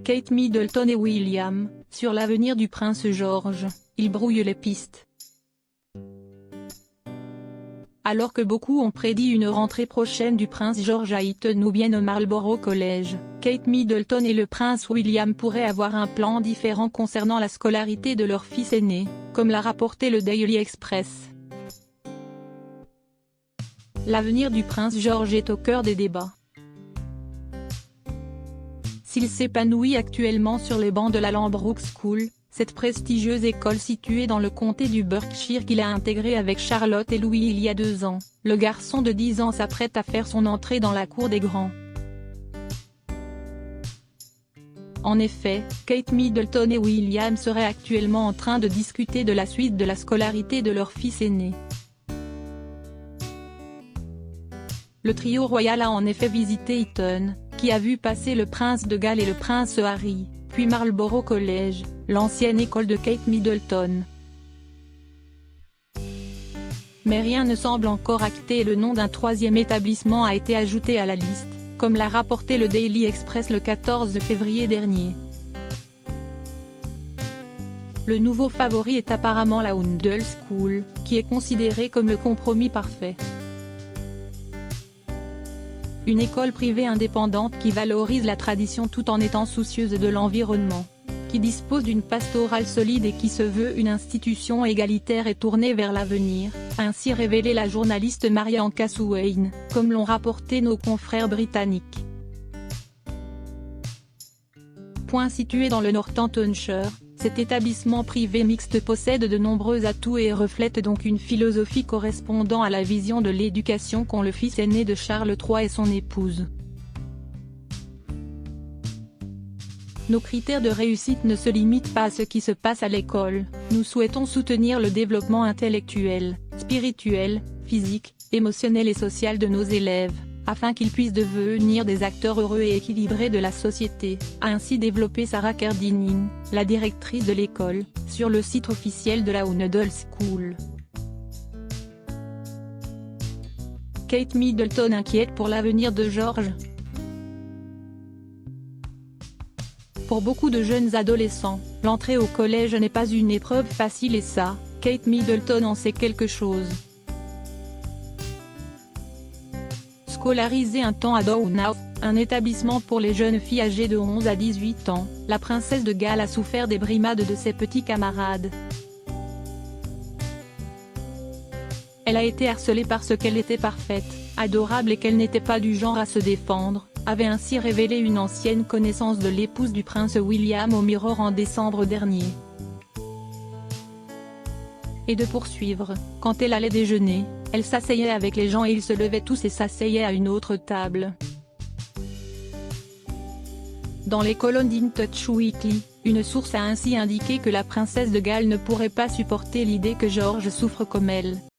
Kate Middleton et William, sur l'avenir du prince George, ils brouillent les pistes. Alors que beaucoup ont prédit une rentrée prochaine du prince George à Eton ou bien au Marlborough College, Kate Middleton et le prince William pourraient avoir un plan différent concernant la scolarité de leur fils aîné, comme l'a rapporté le Daily Express. L'avenir du prince George est au cœur des débats. S'il s'épanouit actuellement sur les bancs de la Lambrook School, cette prestigieuse école située dans le comté du Berkshire qu'il a intégrée avec Charlotte et Louis il y a 2 ans, le garçon de 10 ans s'apprête à faire son entrée dans la cour des grands. En effet, Kate Middleton et William seraient actuellement en train de discuter de la suite de la scolarité de leur fils aîné. Le trio royal a en effet visité Eton, qui a vu passer le prince de Galles et le prince Harry, puis Marlborough College, l'ancienne école de Kate Middleton. Mais rien ne semble encore acté et le nom d'un 3e établissement a été ajouté à la liste, comme l'a rapporté le Daily Express le 14 février dernier. Le nouveau favori est apparemment la Oundle School, qui est considérée comme le compromis parfait. Une école privée indépendante qui valorise la tradition tout en étant soucieuse de l'environnement, qui dispose d'une pastorale solide et qui se veut une institution égalitaire et tournée vers l'avenir, a ainsi révélé la journaliste Marianne Cassuwain, comme l'ont rapporté nos confrères britanniques. Situé dans le Northamptonshire, cet établissement privé mixte possède de nombreux atouts et reflète donc une philosophie correspondant à la vision de l'éducation qu'ont le fils aîné de Charles III et son épouse. Nos critères de réussite ne se limitent pas à ce qui se passe à l'école, nous souhaitons soutenir le développement intellectuel, spirituel, physique, émotionnel et social de nos élèves, afin qu'ils puissent devenir des acteurs heureux et équilibrés de la société, a ainsi développé Sarah Kerdinin, la directrice de l'école, sur le site officiel de la Oundle School. Kate Middleton inquiète pour l'avenir de George. Pour beaucoup de jeunes adolescents, l'entrée au collège n'est pas une épreuve facile et ça, Kate Middleton en sait quelque chose. Scolarisée un temps à Downhouse, un établissement pour les jeunes filles âgées de 11 à 18 ans, la princesse de Galles a souffert des brimades de ses petits camarades. Elle a été harcelée parce qu'elle était parfaite, adorable et qu'elle n'était pas du genre à se défendre, avait ainsi révélé une ancienne connaissance de l'épouse du prince William au Mirror en décembre dernier. Et de poursuivre, quand elle allait déjeuner, elle s'asseyait avec les gens et ils se levaient tous et s'asseyaient à une autre table. Dans les colonnes d'In-Touch Weekly, une source a ainsi indiqué que la princesse de Galles ne pourrait pas supporter l'idée que George souffre comme elle.